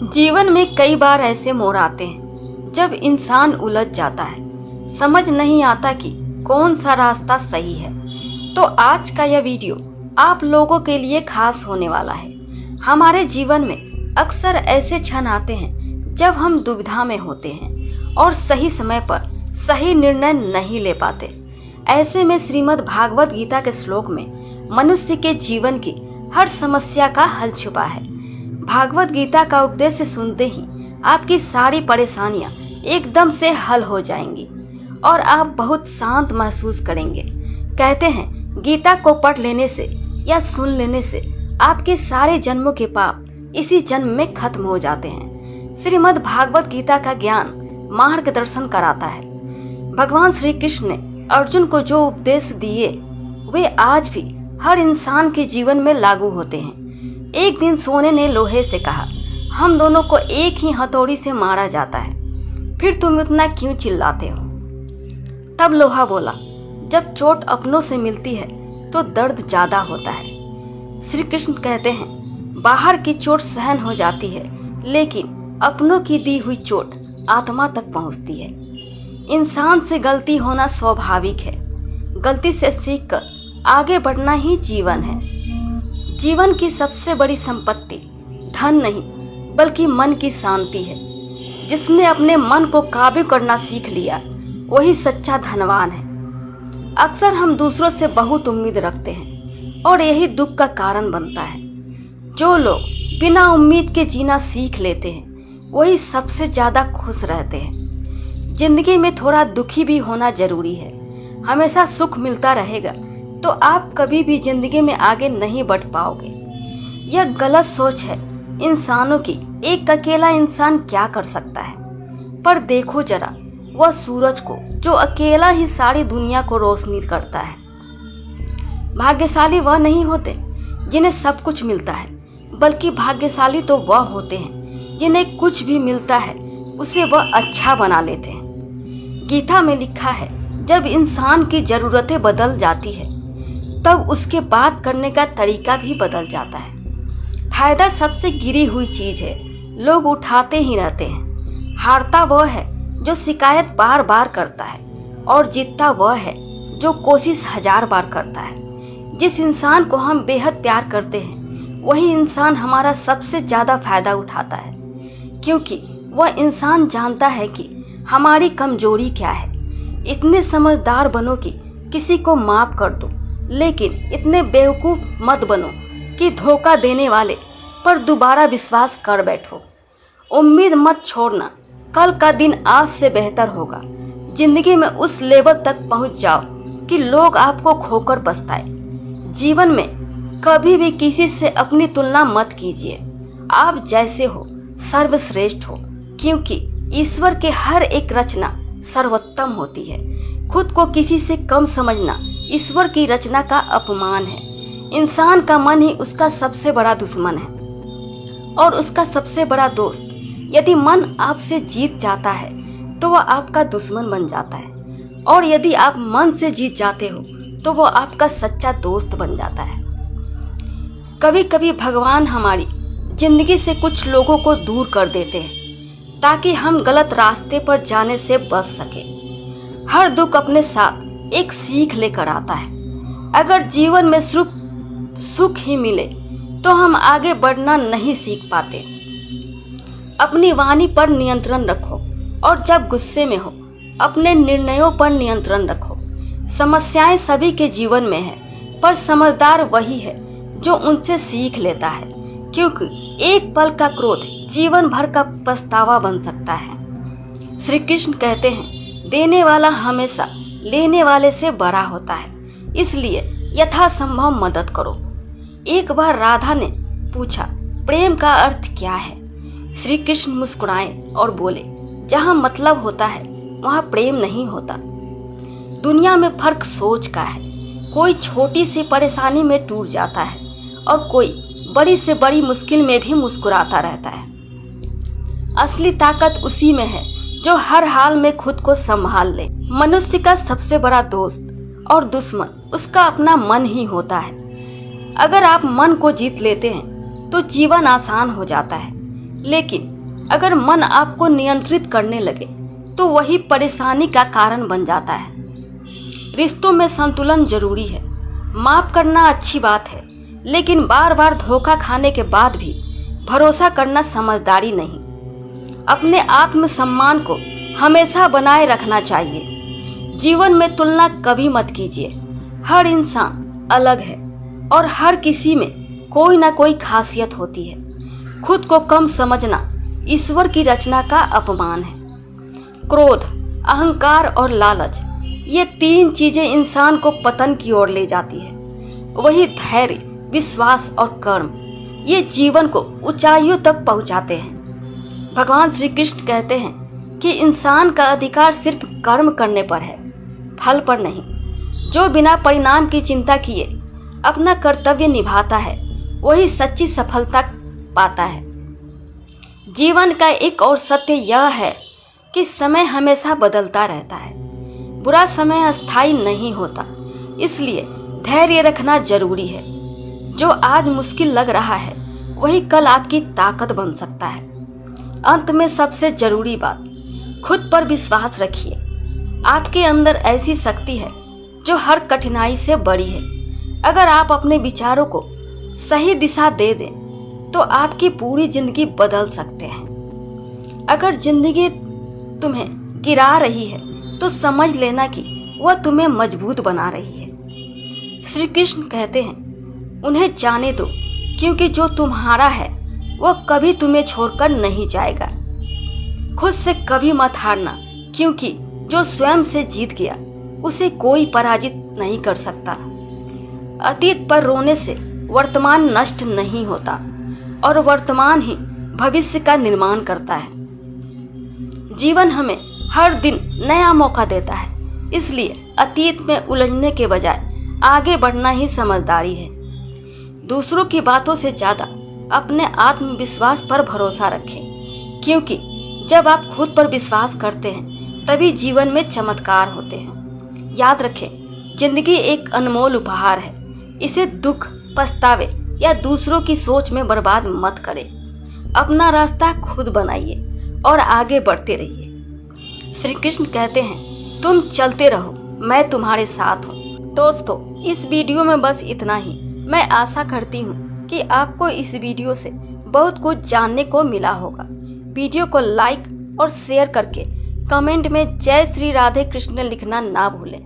जीवन में कई बार ऐसे मोड़ आते हैं जब इंसान उलझ जाता है, समझ नहीं आता कि कौन सा रास्ता सही है। तो आज का यह वीडियो आप लोगों के लिए खास होने वाला है। हमारे जीवन में अक्सर ऐसे क्षण आते हैं जब हम दुविधा में होते हैं और सही समय पर सही निर्णय नहीं ले पाते। ऐसे में श्रीमद् भागवत गीता के श्लोक में मनुष्य के जीवन की हर समस्या का हल छुपा है। भागवत गीता का उपदेश सुनते ही आपकी सारी परेशानियां एकदम से हल हो जाएंगी और आप बहुत शांत महसूस करेंगे। कहते हैं गीता को पढ़ लेने से या सुन लेने से आपके सारे जन्मों के पाप इसी जन्म में खत्म हो जाते हैं। श्रीमद् भागवत गीता का ज्ञान मार्गदर्शन कराता है। भगवान श्री कृष्ण ने अर्जुन को जो उपदेश दिए वे आज भी हर इंसान के जीवन में लागू होते हैं। एक दिन सोने ने लोहे से कहा, हम दोनों को एक ही हथौड़ी से मारा जाता है, फिर तुम इतना क्यों चिल्लाते हो? तब लोहा बोला, जब चोट अपनों से मिलती है तो दर्द ज्यादा होता है। श्री कृष्ण कहते हैं बाहर की चोट सहन हो जाती है, लेकिन अपनों की दी हुई चोट आत्मा तक पहुंचती है। इंसान से गलती होना स्वाभाविक है। गलती से सीखकर आगे बढ़ना ही जीवन है। जीवन की सबसे बड़ी संपत्ति धन नहीं बल्कि मन की शांति है। जिसने अपने मन को काबू करना सीख लिया वही सच्चा धनवान है। अक्सर हम दूसरों से बहुत उम्मीद रखते हैं और यही दुख का कारण बनता है। जो लोग बिना उम्मीद के जीना सीख लेते हैं वही सबसे ज्यादा खुश रहते हैं। जिंदगी में थोड़ा दुखी भी होना जरूरी है। हमेशा सुख मिलता रहेगा तो आप कभी भी जिंदगी में आगे नहीं बढ़ पाओगे। यह गलत सोच है इंसानों की। एक अकेला इंसान क्या कर सकता है? पर देखो जरा वह सूरज को जो अकेला ही सारी दुनिया को रोशनी करता है। भाग्यशाली वह नहीं होते जिन्हें सब कुछ मिलता है, बल्कि भाग्यशाली तो वह होते हैं जिन्हें कुछ भी मिलता है उसे वह अच्छा बना लेते हैं। गीता में लिखा है जब इंसान की जरूरतें बदल जाती है तब उसके बात करने का तरीका भी बदल जाता है। फायदा सबसे गिरी हुई चीज है, लोग उठाते ही रहते हैं। हारता वह है जो शिकायत बार बार करता है और जीतता वह है जो कोशिश 1000 बार करता है। जिस इंसान को हम बेहद प्यार करते हैं वही इंसान हमारा सबसे ज्यादा फायदा उठाता है, क्योंकि वह इंसान जानता है कि हमारी कमजोरी क्या है। इतने समझदार बनो कि किसी को माफ कर दो, लेकिन इतने बेवकूफ मत बनो कि धोखा देने वाले पर दोबारा विश्वास कर बैठो। उम्मीद मत छोड़ना, कल का दिन आज से बेहतर होगा। जिंदगी में उस लेवल तक पहुंच जाओ कि लोग आपको खोकर पछताए। जीवन में कभी भी किसी से अपनी तुलना मत कीजिए। आप जैसे हो सर्वश्रेष्ठ हो, क्योंकि ईश्वर के हर एक रचना सर्वोत्तम होती है। खुद को किसी से कम समझना ईश्वर की रचना का अपमान है। इंसान का मन ही उसका सबसे बड़ा दुश्मन है और उसका सबसे बड़ा दोस्त। यदि मन आपसे जीत जाता है तो वह आपका दुश्मन बन जाता है, और यदि आप मन से जीत जाते हो तो वह आपका सच्चा दोस्त बन जाता है। कभी कभी भगवान हमारी जिंदगी से कुछ लोगों को दूर कर देते हैं ताकि हम गलत रास्ते पर जाने से बच सके। हर दुख अपने साथ एक सीख लेकर आता है। अगर जीवन में सिर्फ सुख ही मिले तो हम आगे बढ़ना नहीं सीख पाते। अपनी वाणी पर नियंत्रण रखो और जब गुस्से में हो अपने निर्णयों पर नियंत्रण रखो। समस्याएं सभी के जीवन में है, पर समझदार वही है जो उनसे सीख लेता है, क्योंकि एक पल का क्रोध जीवन भर का पछतावा बन सकता है। श्री कृष्ण कहते हैं देने वाला हमेशा लेने वाले से बड़ा होता है, इसलिए यथासंभव मदद करो। एक बार राधा ने पूछा, प्रेम का अर्थ क्या है? श्री कृष्ण मुस्कुराए और बोले, जहाँ मतलब होता है वहाँ प्रेम नहीं होता। दुनिया में फर्क सोच का है। कोई छोटी सी परेशानी में टूट जाता है और कोई बड़ी से बड़ी मुश्किल में भी मुस्कुराता रहता है। असली ताकत उसी में है जो हर हाल में खुद को संभाल ले। मनुष्य का सबसे बड़ा दोस्त और दुश्मन उसका अपना मन ही होता है। अगर आप मन को जीत लेते हैं तो जीवन आसान हो जाता है, लेकिन अगर मन आपको नियंत्रित करने लगे तो वही परेशानी का कारण बन जाता है। रिश्तों में संतुलन जरूरी है। माफ करना अच्छी बात है, लेकिन बार बार धोखा खाने के बाद भी भरोसा करना समझदारी नहीं। अपने आत्मसम्मान को हमेशा बनाए रखना चाहिए। जीवन में तुलना कभी मत कीजिए। हर इंसान अलग है और हर किसी में कोई ना कोई खासियत होती है। खुद को कम समझना ईश्वर की रचना का अपमान है। क्रोध, अहंकार और लालच, ये तीन चीजें इंसान को पतन की ओर ले जाती है। वही धैर्य, विश्वास और कर्म, ये जीवन को ऊंचाइयों तक पहुंचाते हैं। भगवान श्री कृष्ण कहते हैं कि इंसान का अधिकार सिर्फ कर्म करने पर है, फल पर नहीं। जो बिना परिणाम की चिंता किए अपना कर्तव्य निभाता है, वही सच्ची सफलता पाता है। जीवन का एक और सत्य यह है कि समय हमेशा बदलता रहता है। बुरा समय अस्थायी नहीं होता, इसलिए धैर्य रखना जरूरी है। जो आज मुश्किल लग रहा है वही कल आपकी ताकत बन सकता है। अंत में सबसे जरूरी बात, खुद पर विश्वास रखिए। आपके अंदर ऐसी शक्ति है जो हर कठिनाई से बड़ी है। अगर आप अपने विचारों को सही दिशा दे दें तो आपकी पूरी जिंदगी बदल सकते हैं। अगर जिंदगी तुम्हें गिरा रही है तो समझ लेना कि वह तुम्हें मजबूत बना रही है। श्री कृष्ण कहते हैं, उन्हें जाने दो, क्योंकि जो तुम्हारा है वह कभी तुम्हें छोड़कर नहीं जाएगा। खुद से कभी मत हारना, क्योंकि जो स्वयं से जीत गया उसे कोई पराजित नहीं कर सकता। अतीत पर रोने से वर्तमान नष्ट नहीं होता और वर्तमान ही भविष्य का निर्माण करता है। जीवन हमें हर दिन नया मौका देता है, इसलिए अतीत में उलझने के बजाय आगे बढ़ना ही समझदारी है। दूसरों की बातों से ज़्यादा अपने आत्मविश्वास पर भरोसा रखें, क्योंकि जब आप खुद पर विश्वास करते हैं तभी जीवन में चमत्कार होते हैं। याद रखें, जिंदगी एक अनमोल उपहार है। इसे दुख, पछतावे या दूसरों की सोच में बर्बाद मत करें। अपना रास्ता खुद बनाइए और आगे बढ़ते रहिए। श्री कृष्ण कहते हैं, तुम चलते रहो, मैं तुम्हारे साथ हूँ। दोस्तों, इस वीडियो में बस इतना ही। मैं आशा करती हूँ कि आपको इस वीडियो से बहुत कुछ जानने को मिला होगा। वीडियो को लाइक और शेयर करके कमेंट में जय श्री राधे कृष्ण लिखना ना भूलें।